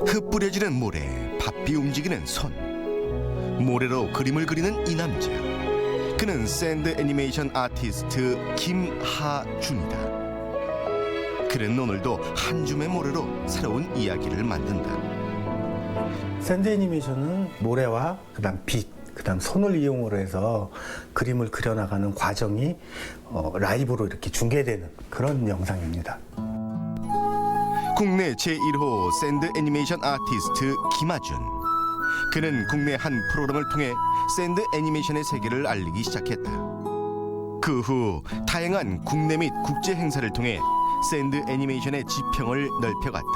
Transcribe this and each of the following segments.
흩뿌려지는 모래, 바삐 움직이는 손. 모래로 그림을 그리는 이 남자. 그는 샌드 애니메이션 아티스트 김하준이다. 그는 오늘도 한 줌의 모래로 새로운 이야기를 만든다. 샌드 애니메이션은 모래와 그다음 빛, 그다음 손을 이용으로 해서 그림을 그려나가는 과정이 라이브로 이렇게 중계되는 그런 영상입니다. 국내 제1호 샌드 애니메이션 아티스트 김하준. 그는 국내 한 프로그램을 통해 샌드 애니메이션의 세계를 알리기 시작했다. 그 후 다양한 국내 및 국제 행사를 통해 샌드 애니메이션의 지평을 넓혀갔다.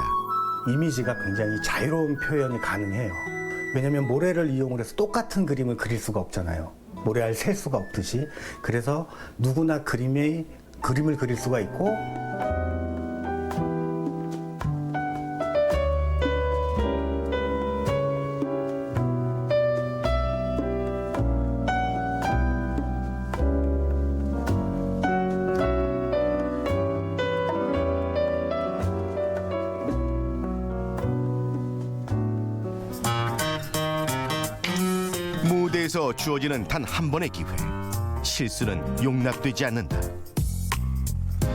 이미지가 굉장히 자유로운 표현이 가능해요. 왜냐하면 모래를 이용을 해서 똑같은 그림을 그릴 수가 없잖아요. 모래알 셀 수가 없듯이. 그래서 누구나 그림을 그릴 수가 있고, 무대에서 주어지는 단 한 번의 기회. 실수는 용납되지 않는다.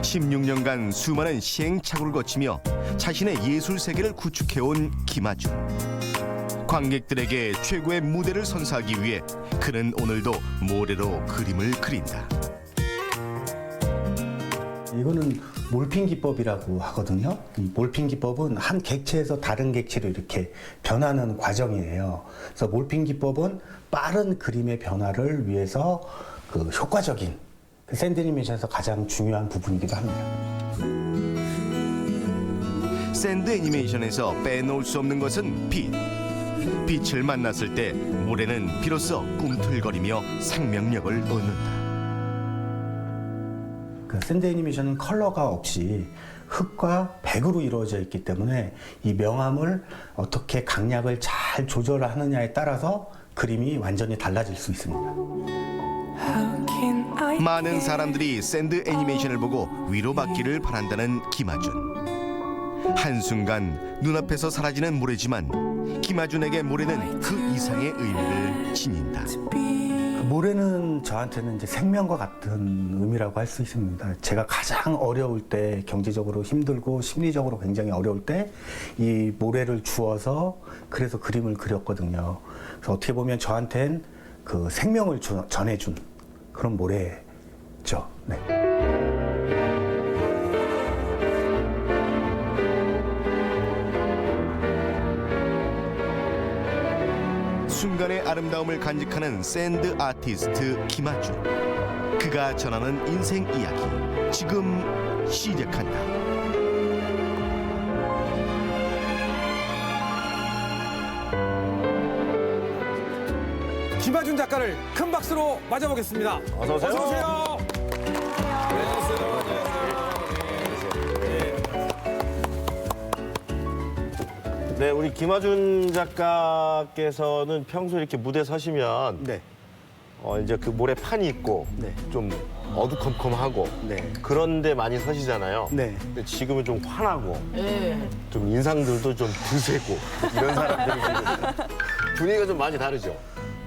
16년간 수많은 시행착오를 거치며 자신의 예술 세계를 구축해온 김하준. 관객들에게 최고의 무대를 선사하기 위해 그는 오늘도 모래로 그림을 그린다. 이거는 몰핑 기법이라고 하거든요. 이 몰핑 기법은 한 객체에서 다른 객체로 이렇게 변하는 과정이에요. 그래서 몰핑 기법은 빠른 그림의 변화를 위해서 그 효과적인 샌드 애니메이션에서 가장 중요한 부분이기도 합니다. 샌드 애니메이션에서 빼놓을 수 없는 것은 빛. 빛을 만났을 때 모래는 비로소 꿈틀거리며 생명력을 얻는다. 그 샌드 애니메이션은 컬러가 없이 흙과 백으로 이루어져 있기 때문에 이 명암을 어떻게 강약을 잘 조절하느냐에 따라서 그림이 완전히 달라질 수 있습니다. 많은 사람들이 샌드 애니메이션을 보고 위로받기를 바란다는 김하준. 한순간 눈앞에서 사라지는 모래지만 김하준에게 모래는 그 이상의 의미를 지닌다. 모래는 저한테는 이제 생명과 같은 의미라고 할 수 있습니다. 제가 가장 어려울 때, 경제적으로 힘들고 심리적으로 굉장히 어려울 때 이 모래를 주워서 그래서 그림을 그렸거든요. 그래서 어떻게 보면 저한텐 그 생명을 전해준 그런 모래죠. 네. 순간의 아름다움을 간직하는 샌드 아티스트 김하준. 그가 전하는 인생 이야기 지금 시작한다. 김하준 작가를 큰 박수로 맞아보겠습니다. 어서 오세요. 어서 오세요. 네, 우리 김하준 작가께서는 평소에 이렇게 무대 서시면 네. 이제 그 모래판이 있고 네. 좀 어두컴컴하고 네. 그런데 많이 서시잖아요. 네. 근데 지금은 좀 환하고 좀 인상들도 좀 드세고 이런 사람들이 지금 분위기가 좀 많이 다르죠.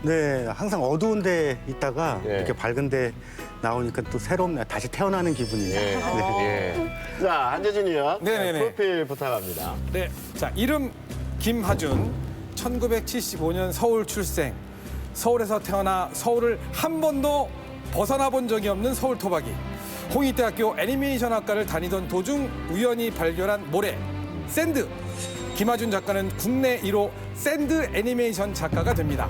네, 항상 어두운 데 있다가 예. 이렇게 밝은 데 나오니까 또 새롭네. 다시 태어나는 기분이네요. 예. 네. 예. 자, 한재진 위원 네네네. 프로필 부탁합니다. 네, 자 이름 김하준, 1975년 서울 출생. 서울에서 태어나 서울을 한 번도 벗어나 본 적이 없는 서울 토박이. 홍익대학교 애니메이션학과를 다니던 도중 우연히 발견한 모래, 샌드. 김하준 작가는 국내 1호 샌드 애니메이션 작가가 됩니다.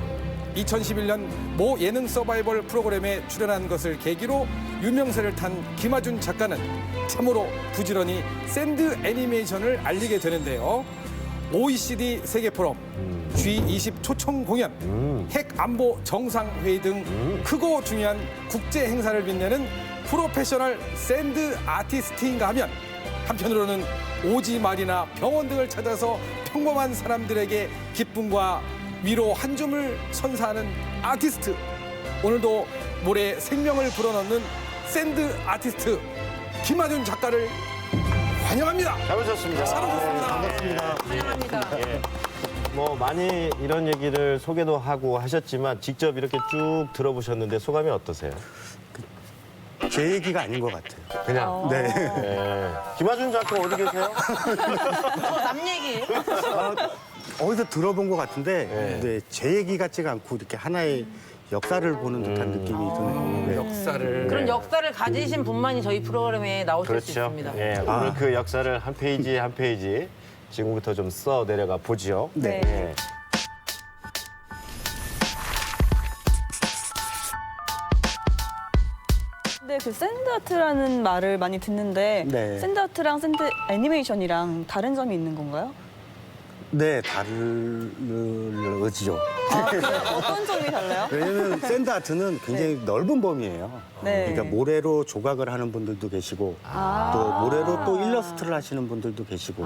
2011년 모 예능 서바이벌 프로그램에 출연한 것을 계기로 유명세를 탄 김하준 작가는 참으로 부지런히 샌드 애니메이션을 알리게 되는데요. OECD 세계 포럼, G20 초청 공연, 핵 안보 정상회의 등 크고 중요한 국제 행사를 빛내는 프로페셔널 샌드 아티스트인가 하면 한편으로는 오지 말이나 병원 등을 찾아서 평범한 사람들에게 기쁨과 위로 한 줌을 선사하는 아티스트. 오늘도 모래에 생명을 불어넣는 샌드 아티스트 김하준 작가를 환영합니다. 잘 오셨습니다. 잘 오셨습니다. 반갑습니다. 환영합니다. 예. 뭐 많이 이런 얘기를 소개도 하고 하셨지만 직접 이렇게 쭉 들어보셨는데 소감이 어떠세요? 제 얘기가 아닌 것 같아요. 그냥. 네. 예. 김하준 작가 어디 계세요? 남 얘기. 어디서 들어본 것 같은데 네. 네, 제 얘기 같지가 않고 이렇게 하나의 역사를 보는 듯한 느낌이 드네요. 네. 역사를. 그런 역사를 가지신 분만이 저희 프로그램에 나오실 수 그렇죠. 있습니다. 예. 오늘 그 역사를 한 페이지 한 페이지 지금부터 좀 써 내려가 보지요. 네. 예. 근데 그 샌드아트라는 말을 많이 듣는데 네. 샌드아트랑 샌드 애니메이션이랑 다른 점이 있는 건가요? 네, 다르죠. 어떤 점이 달라요? 왜냐면 샌드 아트는 굉장히 넓은 범위예요. 네. 그러니까 모래로 조각을 하는 분들도 계시고 또 모래로 또 일러스트를 하시는 분들도 계시고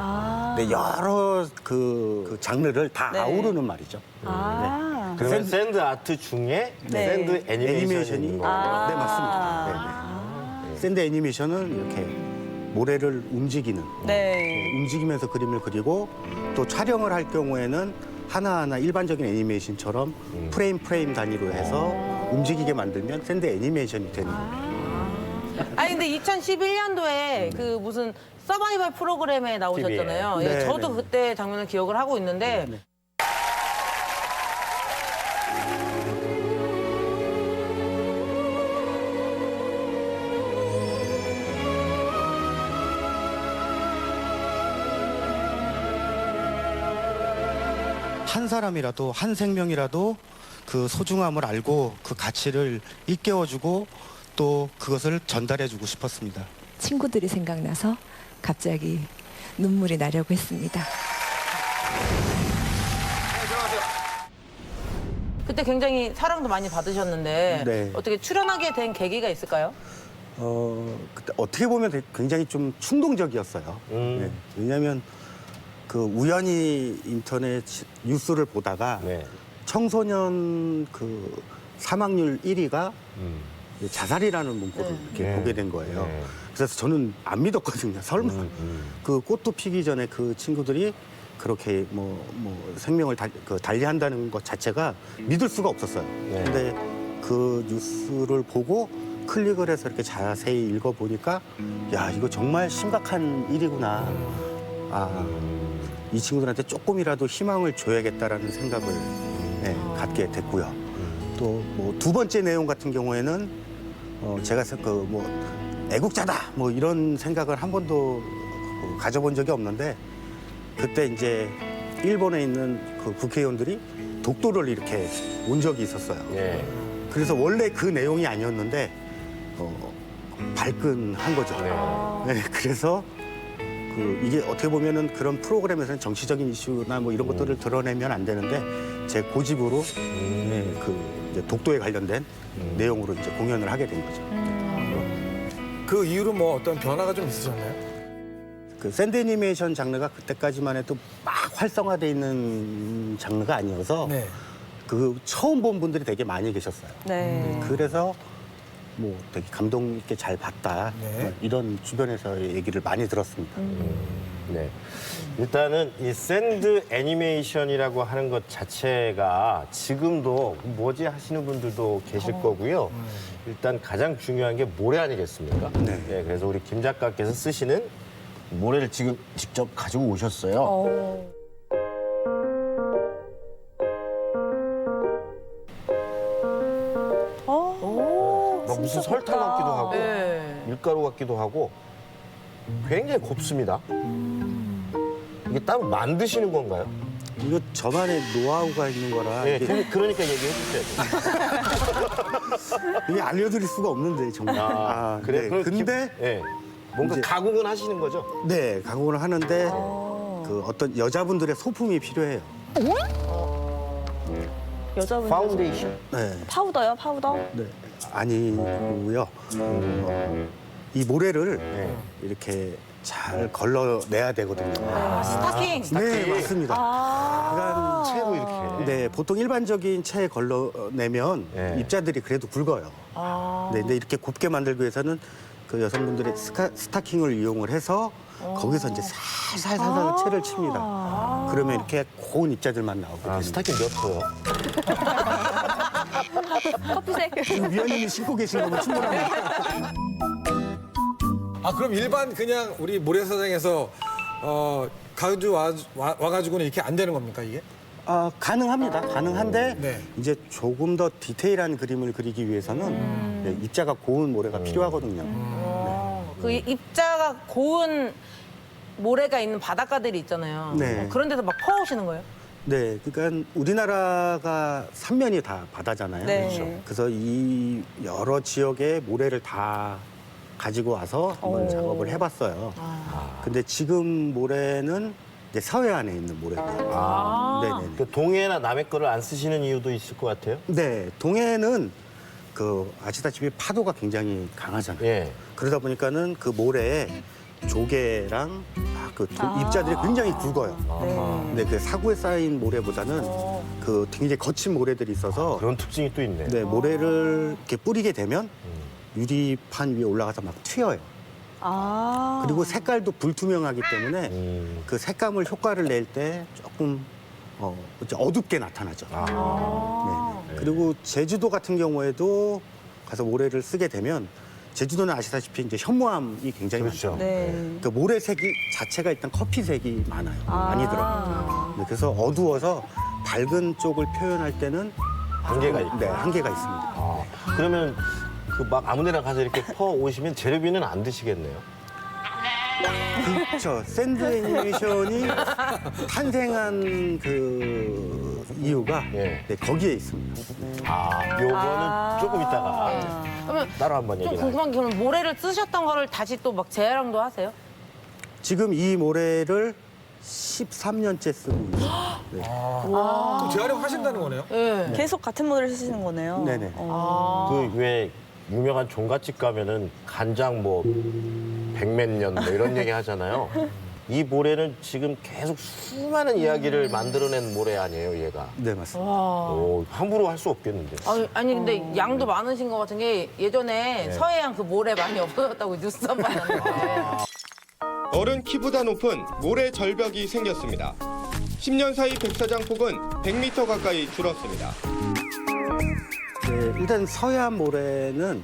네, 여러 그 장르를 다 네. 아우르는 말이죠. 아. 그러면 샌드 아트 중에 네. 샌드 애니메이션이 애니메이션이 있는 거예요. 네, 맞습니다. 네. 샌드 애니메이션은 이렇게 모래를 움직이는 네. 움직이면서 그림을 그리고 또 촬영을 할 경우에는 하나하나 일반적인 애니메이션처럼 프레임 단위로 해서 움직이게 만들면 샌드 애니메이션이 되는 거예요. 아니 근데 2011년도에 그 무슨 서바이벌 프로그램에 나오셨잖아요. TV에. 예, 네, 저도 네. 그때 장면을 기억을 하고 있는데 네. 한 사람이라도 한 생명이라도 그 소중함을 알고 그 가치를 일깨워주고 또 그것을 전달해주고 싶었습니다. 친구들이 생각나서 갑자기 눈물이 나려고 했습니다. 그때 굉장히 사랑도 많이 받으셨는데 네. 어떻게 출연하게 된 계기가 있을까요? 그때 어떻게 보면 굉장히 좀 충동적이었어요. 네. 왜냐하면 그 우연히 인터넷 뉴스를 보다가 네. 청소년 그 사망률 1위가 자살이라는 문구를 이렇게 네. 보게 된 거예요. 네. 그래서 저는 안 믿었거든요. 설마 그 꽃도 피기 전에 그 친구들이 그렇게 뭐 생명을 달리한다는 것 자체가 믿을 수가 없었어요. 네. 근데 그 뉴스를 보고 클릭을 해서 이렇게 자세히 읽어보니까 야 이거 정말 심각한 일이구나. 이 친구들한테 조금이라도 희망을 줘야겠다라는 생각을 네, 갖게 됐고요. 또 뭐 두 번째 내용 같은 경우에는 제가 애국자다 뭐 이런 생각을 한 번도 가져본 적이 없는데 그때 이제 일본에 있는 그 국회의원들이 독도를 이렇게 온 적이 있었어요. 예. 그래서 원래 그 내용이 아니었는데 발끈한 거죠. 네, 그래서 이게 어떻게 보면은 그런 프로그램에서는 정치적인 이슈나 뭐 이런 것들을 드러내면 안 되는데 제 고집으로 네, 이제 독도에 관련된 내용으로 이제 공연을 하게 된 거죠. 그 이후로 뭐 어떤 변화가 좀 있으셨나요? 그 샌드 애니메이션 장르가 그때까지만 해도 막 활성화돼 있는 장르가 아니어서 네. 그 처음 본 분들이 되게 많이 계셨어요. 네. 그래서 뭐 되게 감동 있게 잘 봤다 네. 뭐 이런 주변에서의 얘기를 많이 들었습니다. 네. 일단은 이 샌드 애니메이션이라고 하는 것 자체가 지금도 뭐지 하시는 분들도 계실 거고요. 일단 가장 중요한 게 모래 아니겠습니까? 네. 그래서 우리 김 작가께서 쓰시는 모래를 지금 직접 가지고 오셨어요. 막 무슨 설탕 같기도 하고 네. 밀가루 같기도 하고 굉장히 곱습니다. 이게 따로 만드시는 건가요? 이거 저만의 노하우가 있는 거라 네, 이게, 그러니까 얘기해 주셔야죠. 이게 알려드릴 수가 없는데 정말. 그래? 네. 그럼 근데 네. 뭔가 이제- 가공은 하시는 거죠? 네 가공을 하는데 그 어떤 여자분들의 소품이 필요해요. 여자분 파운데이션. 네, 파우더요, 파우더? 네. 아니고요. 이 모래를 네. 이렇게 잘 걸러내야 되거든요. 스타킹. 네 맞습니다. 채로 이렇게. 네, 보통 일반적인 채에 걸러내면 네. 입자들이 그래도 굵어요. 네, 근데 이렇게 곱게 만들기 위해서는 그 여성분들의 스타킹을 이용을 해서 거기서 이제 살살살살 채를 칩니다. 그러면 이렇게 고운 입자들만 나오게 아, 됩니다. 스타킹 몇 호요? 커피색. 지금 위원님이 신고 계신 거면 충분합니다. 아 그럼 일반 그냥 우리 모래사장에서 가주 와가지고는 이렇게 안 되는 겁니까 이게? 가능합니다. 가능한데 네. 이제 조금 더 디테일한 그림을 그리기 위해서는 네, 입자가 고운 모래가 필요하거든요. 그 입자가 고운 모래가 있는 바닷가들이 있잖아요. 네. 그런 데서 막 퍼오시는 거예요? 네, 그러니까 우리나라가 삼면이 다 바다잖아요. 네. 그렇죠. 그래서 이 여러 지역의 모래를 다 가지고 와서 한번 작업을 해봤어요. 근데 지금 모래는 이제 서해안에 있는 모래고요. 네네. 그 동해나 남해 거를 안 쓰시는 이유도 있을 것 같아요. 네, 동해는 그 아시다시피 파도가 굉장히 강하잖아요. 예. 그러다 보니까는 그 모래에 조개랑 입자들이 굉장히 굵어요. 근데 그 사구에 쌓인 모래보다는 그 굉장히 거친 모래들이 있어서 그런 특징이 또 있네. 네, 모래를 이렇게 뿌리게 되면 유리판 위에 올라가서 막 튀어요. 그리고 색깔도 불투명하기 때문에 그 색감을 효과를 낼 때 조금 이제 어둡게 나타나죠. 네. 그리고 제주도 같은 경우에도 가서 모래를 쓰게 되면 제주도는 아시다시피 이제 현무암이 굉장히 그렇죠. 많죠. 네. 그 모래색이 자체가 일단 커피색이 많아요. 많이 들어요. 네, 그래서 어두워서 밝은 쪽을 표현할 때는 한계가 있고. 네, 한계가 있습니다. 아, 그러면 그 막 아무데나 가서 이렇게 퍼 오시면 재료비는 안 드시겠네요. 그렇죠. 샌드 애니메이션이 탄생한 그 이유가 예. 네, 거기에 있습니다. 요거는 조금 이따가 그러면 따로 한번 좀 얘기를 궁금한 게 그럼 모래를 쓰셨던 거를 다시 또 막 재활용도 하세요? 지금 이 모래를 13년째 쓰고 있어요. 네. 그럼 재활용하신다는 거네요? 네. 계속 같은 모델을 쓰시는 거네요. 네네. 그 왜 유명한 종갓집 가면은 간장 뭐 백몇 년 뭐 이런 얘기 하잖아요. 이 모래는 지금 계속 수많은 이야기를 만들어낸 모래 아니에요, 얘가. 네, 맞습니다. 오, 함부로 할 수 없겠는데. 아니 근데 양도 많으신 것 같은 게 예전에 서해안 그 모래 많이 없어졌다고 뉴스 한 번 봤는데 어른 키보다 높은 모래 절벽이 생겼습니다. 10년 사이 백사장 폭은 100m 가까이 줄었습니다. 네, 일단 서해안 모래는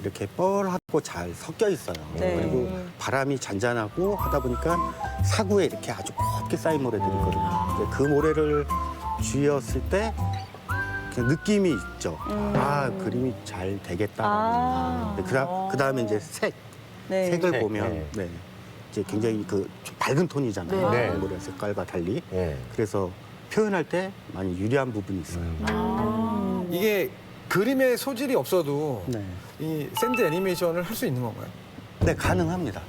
이렇게 뻘하고 잘 섞여 있어요. 네. 그리고 바람이 잔잔하고 하다 보니까 사구에 이렇게 아주 곱게 쌓인 모래들이 있거든요. 근데 그 모래를 쥐었을 때 그냥 느낌이 있죠. 그림이 잘 되겠다. 그 다음에 이제 네. 색을 색, 보면 네. 이제 굉장히 그 좀 밝은 톤이잖아요. 네. 모래 색깔과 달리. 예. 그래서 표현할 때 많이 유리한 부분이 있어요. 이게 그림의 소질이 없어도 네. 이 샌드 애니메이션을 할 수 있는 건가요? 네, 가능합니다.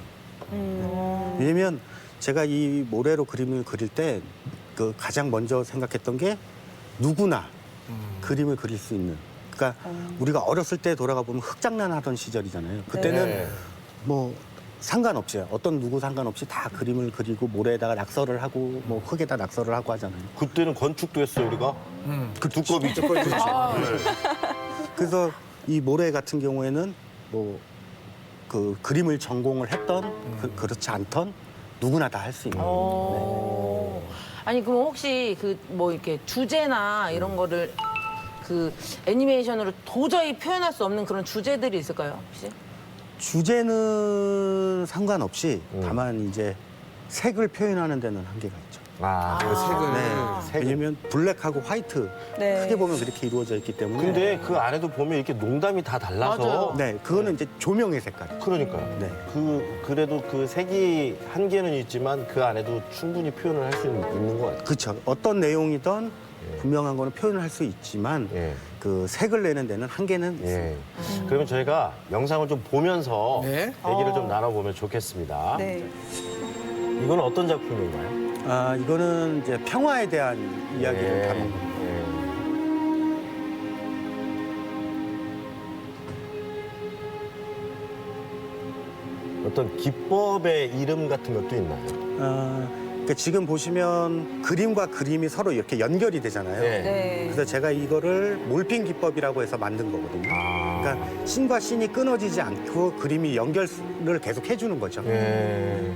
왜냐면 제가 이 모래로 그림을 그릴 때 그 가장 먼저 생각했던 게 누구나 그림을 그릴 수 있는. 그러니까 우리가 어렸을 때 돌아가 보면 흙장난 하던 시절이잖아요. 그때는 네. 뭐 상관없이 어떤 누구 상관없이 다 그림을 그리고 모래에다가 낙서를 하고 뭐 흙에다 낙서를 하고 하잖아요. 그때는 건축도 했어요, 우리가. 그 두꺼비. 그래서 이 모래 같은 경우에는 뭐 그 그림을 전공을 했던 그렇지 않던 누구나 다 할 수 있는. 아니 그럼 혹시 그 뭐 이렇게 주제나 이런 거를 그 애니메이션으로 도저히 표현할 수 없는 그런 주제들이 있을까요 혹시? 주제는 상관없이 다만 이제 색을 표현하는 데는 한계가 있죠. 그 색을. 네. 왜냐면 블랙하고 화이트 네. 크게 보면 그렇게 이루어져 있기 때문에. 근데 그 안에도 보면 이렇게 농담이 다 달라서. 맞아요. 네, 그거는 이제 조명의 색깔. 그러니까요. 네. 그래도 그 색이 한계는 있지만 그 안에도 충분히 표현을 할 수 있는 것 같아요. 그렇죠. 어떤 내용이든 분명한 거는 표현을 할 수 있지만 예. 그 색을 내는 데는 한계는 있어요. 예. 그러면 저희가 영상을 좀 보면서 네. 얘기를 좀 나눠보면 좋겠습니다. 네. 이건 어떤 작품인가요? 이거는 이제 평화에 대한 이야기를 예. 담은 겁니다. 어떤 기법의 이름 같은 것도 있나요? 그러니까 지금 보시면 그림과 그림이 서로 이렇게 연결이 되잖아요. 네. 네. 그래서 제가 이거를 몰핑 기법이라고 해서 만든 거거든요. 그러니까 씬과 씬이 끊어지지 않고 그림이 연결을 계속 해주는 거죠. 예.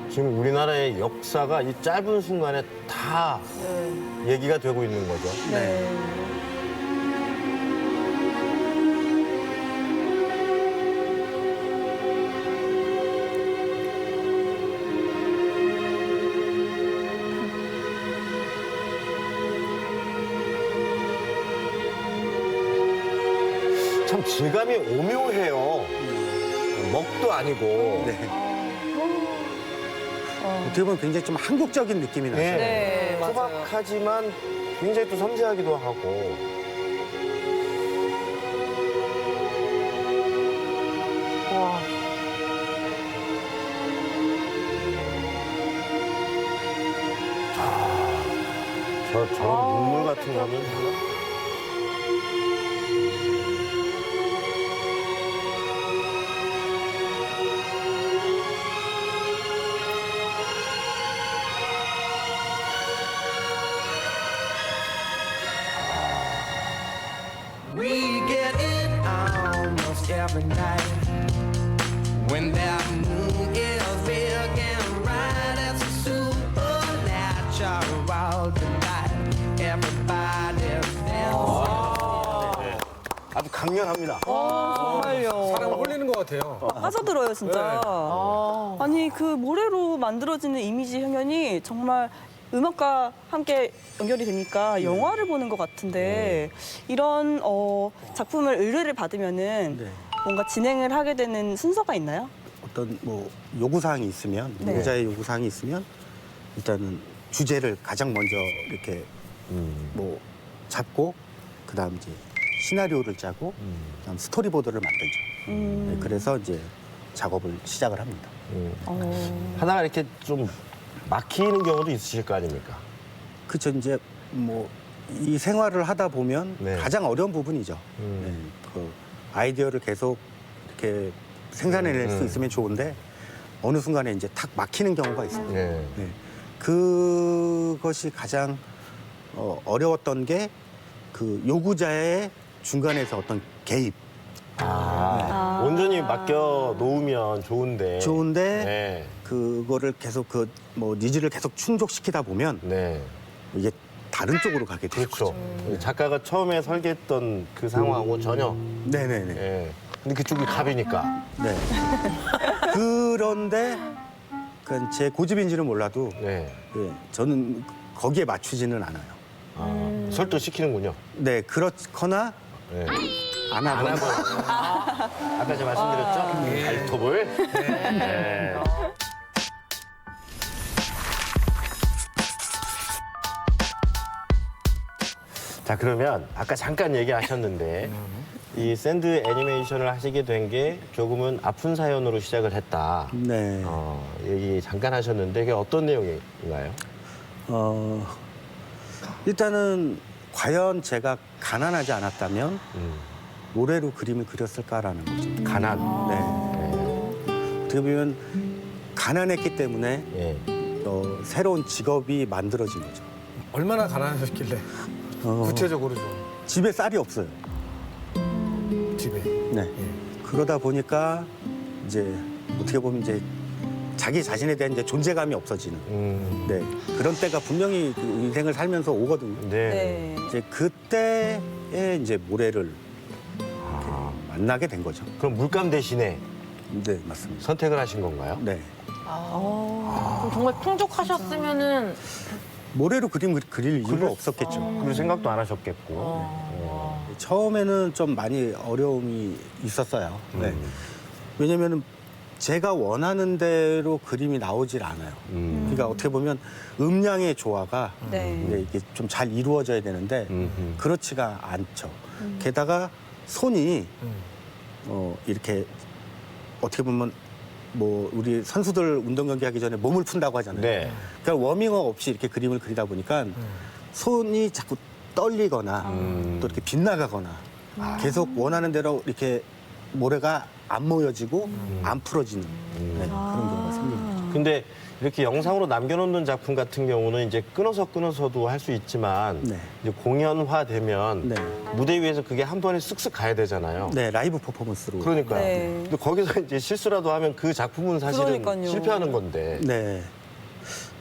지금 우리나라의 역사가 이 짧은 순간에 다 얘기가 되고 있는 거죠. 네. 참 질감이 오묘해요. 먹도 아니고. 네. 어떻게 보면 굉장히 좀 한국적인 느낌이 나죠. 네, 맞아요. 소박하지만 굉장히 또 섬세하기도 하고. 와. 저런 눈물 같은 거는 We get it almost every night. When that moon is big and bright as a supernatural delight. Everybody's dancing. 아주 강렬합니다. 정말요. 사람 홀리는 것 같아요. 빠져들어요, 진짜. 아니, 그 모래로 만들어지는 이미지 향연이 정말 음악과 함께 연결이 되니까 영화를 보는 것 같은데 이런 작품을 의뢰를 받으면은 네. 뭔가 진행을 하게 되는 순서가 있나요? 어떤 뭐 요구사항이 있으면, 네. 노자의 요구사항이 있으면 일단은 주제를 가장 먼저 이렇게 뭐 잡고 그다음 이제 시나리오를 짜고 그다음 스토리보드를 만들죠. 네, 그래서 이제 작업을 시작을 합니다. 하다가 이렇게 좀 막히는 경우도 있으실 거 아닙니까? 그쵸. 이제 뭐 이 생활을 하다 보면 네. 가장 어려운 부분이죠. 네, 그 아이디어를 계속 이렇게 생산해낼 수 있으면 좋은데 어느 순간에 이제 탁 막히는 경우가 있어요. 네. 네. 그것이 가장 어려웠던 게 그 요구자의 중간에서 어떤 개입. 온전히 맡겨 놓으면 좋은데. 좋은데 그거를 계속 그 뭐 니즈를 계속 충족시키다 보면 네. 이게 다른 쪽으로 가게 되는 그렇죠. 거죠. 작가가 처음에 설계했던 그 상황하고 전혀. 네네네. 예. 근데 그쪽이 갑이니까. 네. 그런데 그건 제 고집인지는 몰라도 네. 예, 저는 거기에 맞추지는 않아요. 설득시키는군요. 네, 그렇거나 네. 안 안 하거나. 하고. 아까 제가 말씀드렸죠? 발톱을. 네. 자, 그러면 아까 잠깐 얘기하셨는데 이 샌드 애니메이션을 하시게 된 게 조금은 아픈 사연으로 시작을 했다. 네. 얘기 잠깐 하셨는데 그게 어떤 내용인가요? 일단은 과연 제가 가난하지 않았다면 모래로 그림을 그렸을까라는 거죠. 가난. 네. 어떻게 보면 가난했기 때문에 예. 새로운 직업이 만들어진 거죠. 얼마나 가난하셨길래 구체적으로 좀 집에 쌀이 없어요. 집에. 네. 그러다 보니까 이제 어떻게 보면 이제 자기 자신에 대한 이제 존재감이 없어지는. 네. 그런 때가 분명히 그 인생을 살면서 오거든요. 네. 네. 이제 그때에 이제 모래를 이렇게 만나게 된 거죠. 그럼 물감 대신에 네, 맞습니다. 선택을 하신 건가요? 네. 그럼 정말 풍족하셨으면은 모래로 그림 그릴 이유가 없었겠죠. 그럴 생각도 안 하셨겠고. 처음에는 좀 많이 어려움이 있었어요. 네. 왜냐면은 제가 원하는 대로 그림이 나오질 않아요. 그러니까 어떻게 보면 음량의 조화가 네. 이게 좀 잘 이루어져야 되는데 그렇지가 않죠. 게다가 손이 이렇게 어떻게 보면 뭐 우리 선수들 운동 경기 하기 전에 몸을 푼다고 하잖아요. 네. 그러니까 워밍업 없이 이렇게 그림을 그리다 보니까 손이 자꾸 떨리거나 또 이렇게 빗나가거나 계속 원하는 대로 이렇게 모래가 안 모여지고 안 풀어지는 네, 그런 경우가 생깁니다. 근데 이렇게 영상으로 남겨놓는 작품 같은 경우는 이제 끊어서도 할 수 있지만 네. 이제 공연화되면 네. 무대 위에서 그게 한 번에 쓱쓱 가야 되잖아요. 네, 라이브 퍼포먼스로. 그러니까요. 네. 근데 거기서 이제 실수라도 하면 그 작품은 사실은 그러니까요. 실패하는 건데. 네.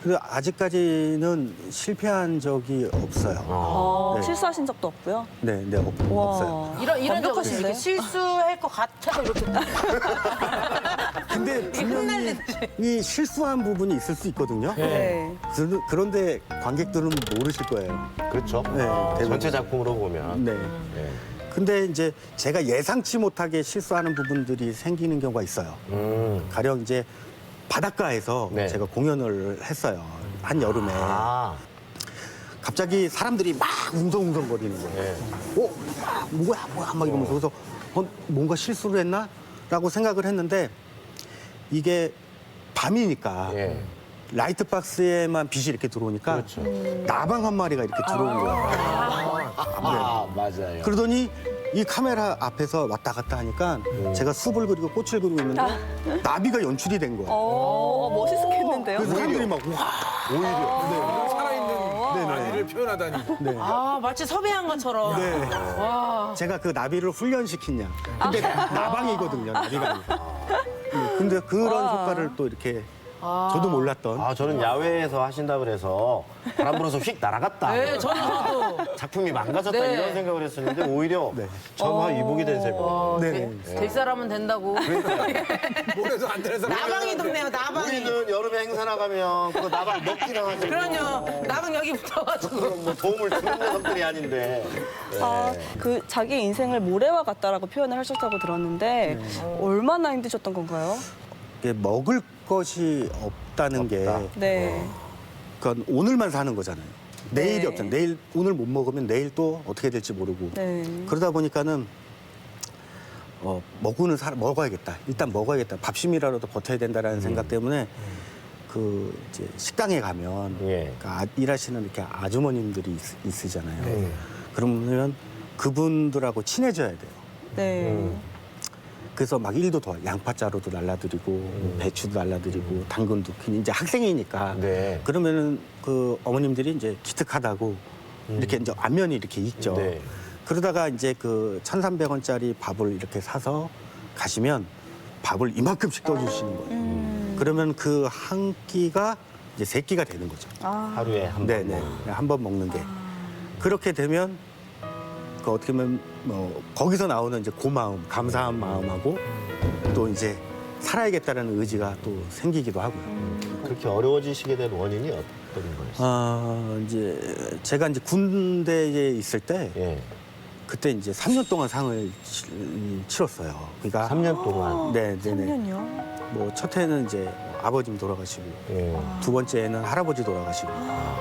그래서 아직까지는 실패한 적이 없어요. 네. 실수하신 적도 없고요. 네, 네, 와. 없어요. 이런 적 없이 완벽하신데요? 이렇게 실수할 것 같아서 이렇게 근데 분명히 이 실수한 부분이 있을 수 있거든요. 네. 그런데 관객들은 모르실 거예요. 그렇죠. 네, 대부분. 전체 작품으로 보면. 네. 네. 근데 이제 제가 예상치 못하게 실수하는 부분들이 생기는 경우가 있어요. 가령 이제 바닷가에서 네. 제가 공연을 했어요. 한 여름에. 아, 갑자기 사람들이 막 웅성웅성거리는 거예요. 네. 뭐야 막 이러면서 그래서 뭔가 실수를 했나? 라고 생각을 했는데 이게 밤이니까 예. 라이트 박스에만 빛이 이렇게 들어오니까 그렇죠. 나방 한 마리가 이렇게 들어온 거예요. 아, 맞아요. 그러더니 이 카메라 앞에서 왔다 갔다 하니까 제가 숲을 그리고 꽃을 그리고 있는데 나비가 연출이 된 거예요. 멋있겠는데요? 그래서 사람들이 막 와. 이런 살아있는 아이를 표현하다니. 아 마치 섭외한 것처럼. 네. 제가 그 나비를 훈련시키냐. 근데 나방이거든요, 나비가 아니고. 근데 그런 효과를 또 이렇게 저도 몰랐던. 아, 저는 야외에서 하신다 그래서 바람 불어서 휙 날아갔다. 네, 저도. 작품이 망가졌다 네. 이런 생각을 했었는데 오히려 네. 전화 위복이 된 셈이에요. 네. 될 사람은 된다고. 모래도 안 되는 사람. 나방이 동네요, 나방이. 우리는 여름에 행사 나가면 그거 나방 먹기나 하지. 그럼요. 나방 여기 붙어가지고. 그건 뭐 도움을 주는 녀석들이 아닌데. 그 자기 인생을 모래와 같다라고 표현을 하셨다고 들었는데 얼마나 힘드셨던 건가요? 이게 먹을 것이 없다는 게 네. 그건 오늘만 사는 거잖아요. 내일이 네. 없잖아요. 내일 오늘 못 먹으면 내일 또 어떻게 될지 모르고 네. 그러다 보니까는 먹어야겠다. 일단 먹어야겠다. 밥심이라도 버텨야 된다라는 생각 때문에 그 이제 식당에 가면 예. 일하시는 이렇게 아주머님들이 있으잖아요. 그러면 그분들하고 친해져야 돼요. 네. 그래서 막 일도 도와. 양파자루도 날라드리고 배추도 날라드리고 당근도 그냥 이제 학생이니까 네. 그러면은 그 어머님들이 이제 기특하다고 이렇게 이제 안면이 이렇게 있죠. 네. 그러다가 이제 그 1,300원짜리 밥을 이렇게 사서 가시면 밥을 이만큼씩 떠주시는 거예요. 그러면 그 한 끼가 이제 3끼가 되는 거죠. 하루에 한 번. 네네. 한 번 먹는 게. 그렇게 되면 그 어떻게 보면 뭐 거기서 나오는 이제 고마움, 감사한 마음하고 또 이제 살아야겠다는 의지가 또 생기기도 하고요. 그렇게 어려워지시게 된 원인이 어떤 거였어요? 이제 제가 이제 군대에 있을 때 예. 그때 이제 3년 동안 상을 치렀어요. 그러니까 3년 동안. 네, 네네. 3년이요? 뭐 첫 해는 이제 아버님 돌아가시고 예. 두 번째에는 할아버지 돌아가시고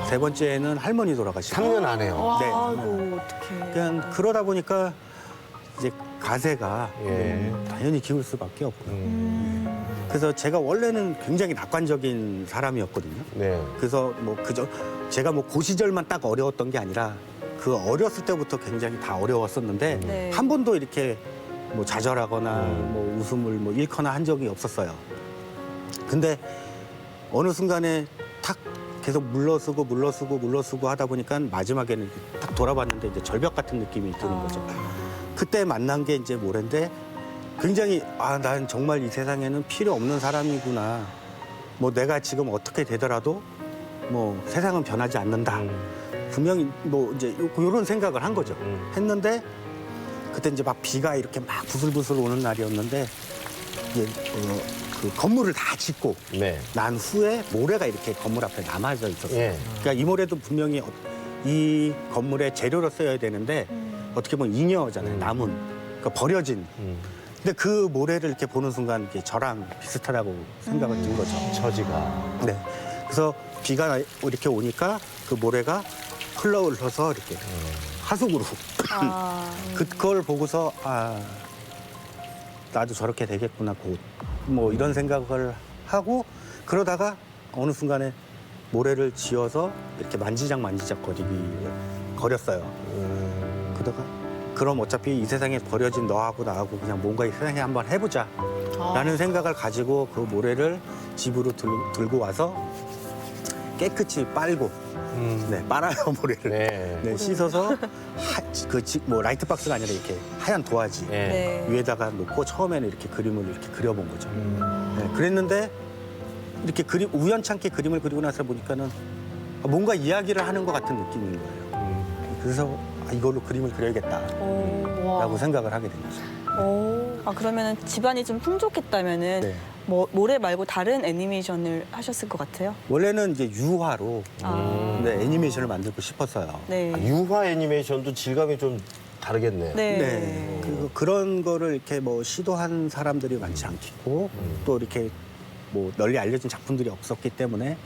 세 번째에는 할머니 돌아가시고 3년 안 해요. 네. 아이고, 어떡해. 그냥 그러다 보니까 이제 가세가 예. 당연히 기울 수밖에 없고요. 그래서 제가 원래는 굉장히 낙관적인 사람이었거든요. 네. 그래서 뭐 그저 제가 뭐 그 시절만 딱 어려웠던 게 아니라 그 어렸을 때부터 굉장히 다 어려웠었는데 네. 한 번도 이렇게 뭐 좌절하거나 뭐 웃음을 뭐 잃거나 한 적이 없었어요. 근데 어느 순간에 탁 계속 물러서고 하다 보니까 마지막에는 딱 돌아봤는데 이제 절벽 같은 느낌이 드는 거죠. 그때 만난 게 이제 모래인데 굉장히 난 정말 이 세상에는 필요 없는 사람이구나. 뭐 내가 지금 어떻게 되더라도 뭐 세상은 변하지 않는다. 분명히 뭐 이제 이런 생각을 한 거죠. 했는데 그때 이제 막 비가 이렇게 막 부슬부슬 오는 날이었는데 이게 그 건물을 다 짓고 네. 난 후에 모래가 이렇게 건물 앞에 남아져 있었어요. 예. 그러니까 이 모래도 분명히 이 건물의 재료로 써야 되는데 어떻게 보면 잉여잖아요. 남은 그러니까 버려진. 근데 그 모래를 이렇게 보는 순간 이게 저랑 비슷하다고 생각을 든 거죠. 처지가. 네. 그래서 비가 이렇게 오니까 그 모래가 흘러서 이렇게 하수구로 그걸 보고서 나도 저렇게 되겠구나 곧 뭐 이런 생각을 하고 그러다가 어느 순간에 모래를 지어서 이렇게 만지작 거렸어요. 그러다가 그럼 어차피 이 세상에 버려진 너하고 나하고 그냥 뭔가 이 세상에 한번 해보자 라는 생각을 가지고 그 모래를 집으로 들고 와서 깨끗이 빨고 네, 빨아요 모래를 네. 네, 씻어서 뭐 라이트 박스가 아니라 이렇게 하얀 도화지 네. 네. 위에다가 놓고 처음에는 이렇게 그림을 이렇게 그려본 거죠. 네, 그랬는데 이렇게 우연찮게 그림을 그리고 나서 보니까는 뭔가 이야기를 하는 것 같은 느낌인 거예요. 그래서 이걸로 그림을 그려야겠다라고 생각을 하게 된 거죠. 아, 그러면 집안이 좀 풍족했다면은 네. 뭐 모래 말고 다른 애니메이션을 하셨을 것 같아요. 원래는 이제 유화로 네, 애니메이션을 만들고 싶었어요. 네. 아, 유화 애니메이션도 질감이 좀 다르겠네요. 네. 네. 그리고 그런 거를 이렇게 뭐 시도한 사람들이 많지 않겠고 또 이렇게 뭐 널리 알려진 작품들이 없었기 때문에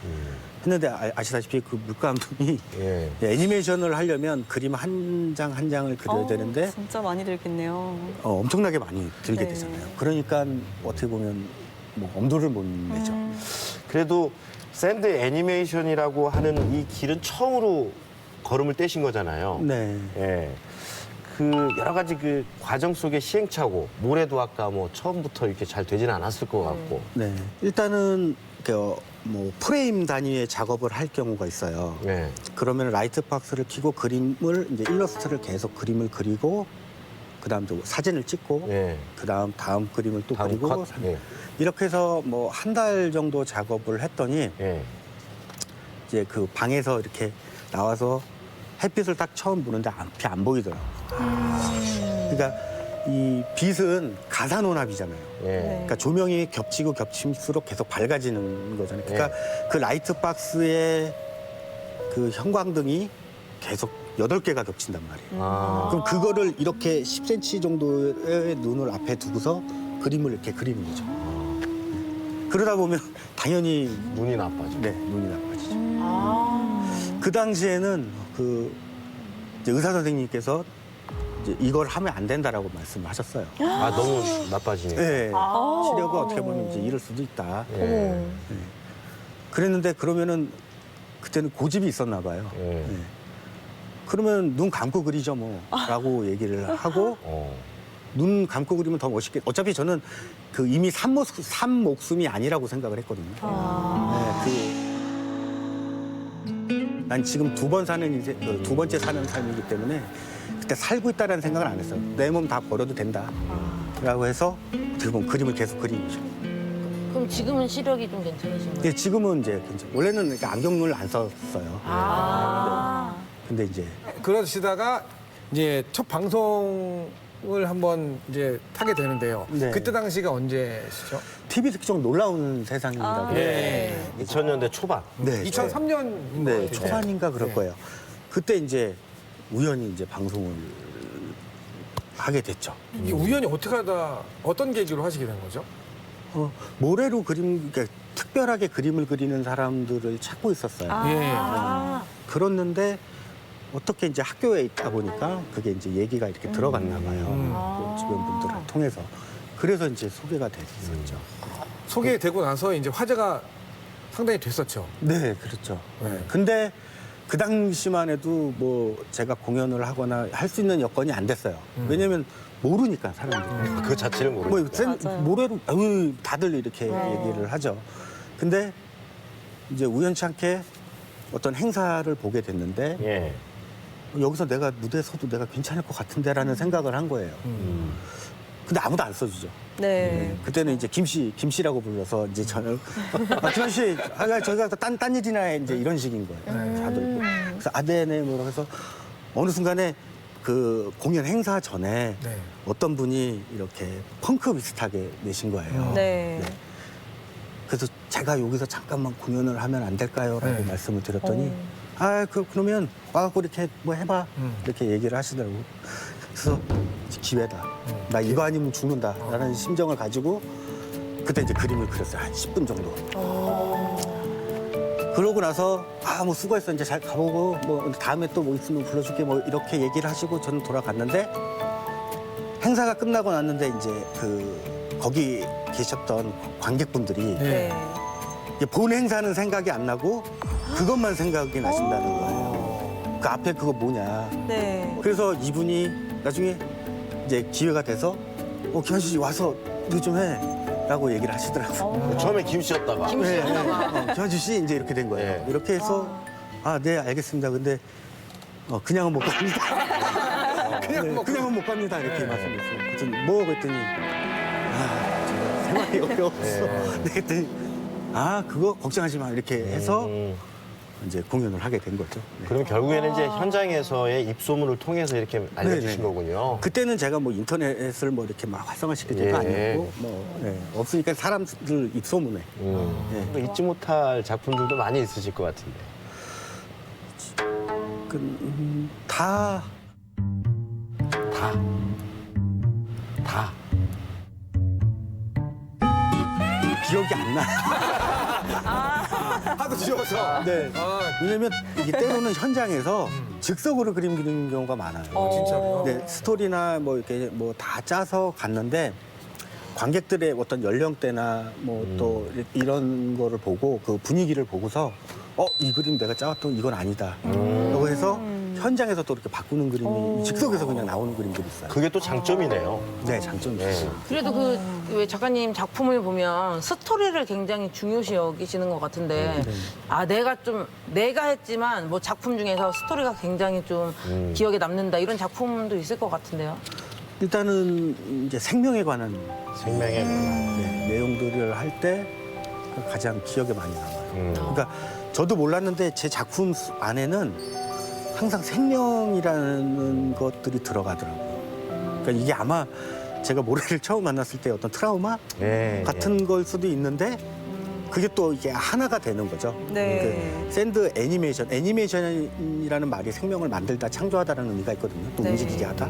했는데 아시다시피 그 물감이 예. 애니메이션을 하려면 그림 한 장 한 장을 그려야 되는데 진짜 많이 들겠네요. 엄청나게 많이 들게 네. 되잖아요. 그러니까 어떻게 보면 뭐 엄두를 못 내죠. 그래도 샌드 애니메이션이라고 하는 이 길은 처음으로 걸음을 떼신 거잖아요. 네. 예. 그 여러 가지 그 과정 속의 시행착오, 모래도 아까 뭐 처음부터 이렇게 잘 되지는 않았을 것 같고. 네. 일단은 뭐 프레임 단위의 작업을 할 경우가 있어요. 네. 그러면 라이트 박스를 켜고 그림을 이제 일러스트를 계속 그림을 그리고 그다음 또 사진을 찍고 예. 다음 그림을 또 다음 그리고 컷? 예. 이렇게 해서 뭐 한 달 정도 작업을 했더니 예. 이제 그 방에서 이렇게 나와서 햇빛을 딱 처음 보는데 앞이 안 보이더라고요. 그러니까 이 빛은 가산혼합이잖아요. 예. 그러니까 조명이 겹치고 겹칠수록 계속 밝아지는 거잖아요. 그러니까 그 라이트 박스의 그 형광등이 계속 8개가 겹친단 말이에요. 아. 그럼 그거를 이렇게 10cm 정도의 눈을 앞에 두고서 그림을 이렇게 그리는 거죠. 그러다 보면 당연히 눈이 나빠져. 네, 눈이 나빠지죠. 그 당시에는 그 이제 의사 선생님께서 이제 이걸 하면 안 된다라고 말씀하셨어요. 아, 너무 나빠지니까. 네, 시력을 어떻게 보면 이제 잃을 수도 있다. 예. 그랬는데 그러면은 그때는 고집이 있었나 봐요. 예. 네. 그러면 눈 감고 그리죠 뭐라고 얘기를 하고 눈 감고 그리면 더 멋있게. 어차피 저는 그 이미 산 목숨이 아니라고 생각을 했거든요. 네, 난 지금 두 번째 사는 삶이기 때문에 그때 살고 있다라는 생각을 안 했어요. 내 몸 다 버려도 된다라고 해서 어떻게 보면 그림을 계속 그리는 거죠. 그럼 지금은 시력이 좀 괜찮으신 거예요? 근데 지금은 이제 원래는 이렇게 안경을 안 썼어요. 근데 이제 그러시다가 이제 첫 방송을 한번 이제 타게 되는데요. 네. 그때 당시가 언제시죠? TV 듣기 좀 놀라운 세상이라고. 예. 2000년대 초반. 네. 2003년 네, 초반인가 그럴 거예요. 그때 이제 우연히 이제 방송을 하게 됐죠. 이게 우연히 어떻게 하다 어떤 계기로 하시게 된 거죠? 모래로 그러니까 특별하게 그림을 그리는 사람들을 찾고 있었어요. 예. 그랬는데 어떻게 이제 학교에 있다 보니까 그게 이제 얘기가 이렇게 들어갔나 봐요. 그 주변 분들을 통해서. 그래서 이제 소개가 됐었죠. 소개되고 나서 이제 화제가 상당히 됐었죠. 네, 그렇죠. 네. 근데 그 당시만 해도 뭐 제가 공연을 하거나 할 수 있는 여건이 안 됐어요. 왜냐면 모르니까 사람들이. 그 자체를 모르고. 맞아요. 모래로 다들 이렇게 얘기를 하죠. 근데 이제 우연치 않게 어떤 행사를 보게 됐는데 예. 여기서 내가 무대에 서도 내가 괜찮을 것 같은데라는 생각을 한 거예요. 근데 아무도 안 써주죠. 네. 그때는 이제 김씨라고 불러서 이제 저는 김한 씨, 저희가 딴 일이나 이제 이런 식인 거예요. 다들. 그래서 네네 뭐라고 해서 어느 순간에 그 공연 행사 전에 네. 어떤 분이 이렇게 펑크 비슷하게 내신 거예요. 네. 그래서 제가 여기서 잠깐만 공연을 하면 안 될까요? 라고 네. 말씀을 드렸더니 그러면 와갖고 이렇게 뭐 해봐. 이렇게 얘기를 하시더라고요. 그래서 기회다. 나 이거 아니면 죽는다. 라는 심정을 가지고 그때 이제 그림을 그렸어요. 한 10분 정도. 그러고 나서 뭐 수고했어. 이제 잘 가보고 뭐 다음에 또 뭐 있으면 불러줄게. 뭐 이렇게 얘기를 하시고 저는 돌아갔는데 행사가 끝나고 났는데 이제 거기 계셨던 관객분들이 네. 이제 본 행사는 생각이 안 나고 그것만 생각이 나신다는 거예요. 그 앞에 그거 뭐냐. 네. 그래서 이분이 나중에 이제 기회가 돼서 김한준 씨 와서 이거 좀 해라고 얘기를 하시더라고요. 처음에 김씨였다가. 김한준 씨 이제 이렇게 된 거예요. 네. 이렇게 해서 네 알겠습니다. 근데 그냥은 못 갑니다. 그냥은 못 갑니다. 이렇게 말씀드렸어요. 그랬더니 그랬더니 제가 생활이 어려웠어. 네, 그랬더니 그거 걱정하지 마 이렇게 해서 이제 공연을 하게 된 거죠. 네. 그럼 결국에는 이제 현장에서의 입소문을 통해서 이렇게 알려주신 거군요. 그때는 제가 뭐 인터넷을 뭐 이렇게 막 활성화시킬 때가 예. 아니었고 없으니까 사람들 입소문에 또 잊지 못할 작품들도 많이 있으실 것 같은데. 다 기억이 안 나. 하도 지워서. 네. 왜냐면 이게 때로는 현장에서 즉석으로 그림 그리는 경우가 많아요. 진짜로요? 네, 스토리나 뭐 이렇게 뭐 다 짜서 갔는데 관객들의 어떤 연령대나 뭐 또 이런 거를 보고 그 분위기를 보고서 이 그림 내가 짜왔던 이건 아니다. 라고 해서 현장에서 또 이렇게 바꾸는 그림이 즉석에서 그냥 나오는 그림들이 있어요. 그게 또 장점이네요. 네, 장점이 있어요. 그래도 왜 작가님 작품을 보면 스토리를 굉장히 중요시 여기시는 것 같은데 내가 했지만 뭐 작품 중에서 스토리가 굉장히 좀 기억에 남는다 이런 작품도 있을 것 같은데요. 일단은 이제 생명에 관한 생명의 내용들을 할 때 가장 기억에 많이 남아요. 그러니까 저도 몰랐는데 제 작품 안에는 항상 생명이라는 것들이 들어가더라고요. 그러니까 이게 아마 제가 모래를 처음 만났을 때 어떤 트라우마 같은 걸 수도 있는데 그게 또 이게 하나가 되는 거죠. 네. 그 샌드 애니메이션이라는 말이 생명을 만들다 창조하다라는 의미가 있거든요. 또 네. 움직이게 하다.